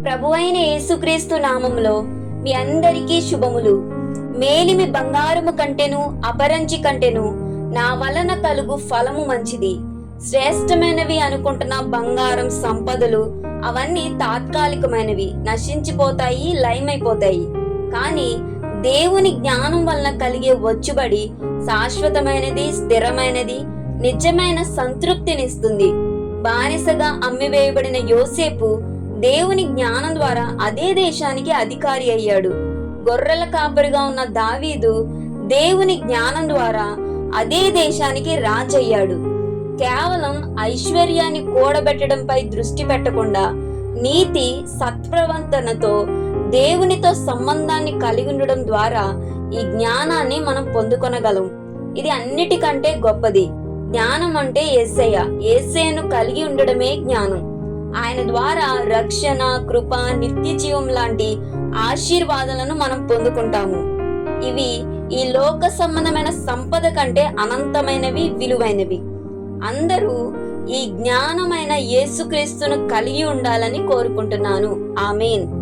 ప్రభువైన యేసుక్రీస్తు నామములో మీ అందరికీ శుభములు. మేలిమి బంగారము కంటెను అపరంజి కంటెను నా వలన కలుగు ఫలము మంచిది. శ్రేష్టమైనవి అనుకుంటున్న బంగారం, సంపదలు అవన్నీ తాత్కాలికమైనవి, నశించిపోతాయి, లయమైపోతాయి. కానీ దేవుని జ్ఞానం వలన కలిగే వచ్చుబడి శాశ్వతమైనది, స్థిరమైనది, నిజమైన సంతృప్తినిస్తుంది. బానిసగా అమ్మివేయబడిన యోసేపు దేవుని జ్ఞానం ద్వారా అదే దేశానికి అధికారి అయ్యాడు. గొర్రెల కాపరిగా ఉన్న దావీదు దేవుని జ్ఞానం ద్వారా అదే దేశానికి రాజయ్యాడు. కేవలం ఐశ్వర్యాన్ని కూడబెట్టడంపై దృష్టి పెట్టకుండా నీతి, సత్ప్రవర్తనతో దేవునితో సంబంధాన్ని కలిగి ఉండడం ద్వారా ఈ జ్ఞానాన్ని మనం పొందుకొనగలం. ఇది అన్నిటికంటే గొప్పది. జ్ఞానం అంటే యేసయ్యను కలిగి ఉండడమే జ్ఞానం. ఆయన ద్వారా రక్షణ, కృప, నిత్య జీవం లాంటి ఆశీర్వాదాలను మనం పొందుకుంటాము. ఇవి ఈ లోక సంబంధమైన సంపద కంటే అనంతమైనవి, విలువైనవి. అందరూ ఈ జ్ఞానమైన యేసుక్రీస్తును కలిగి ఉండాలని కోరుకుంటున్నాను. ఆమేన్.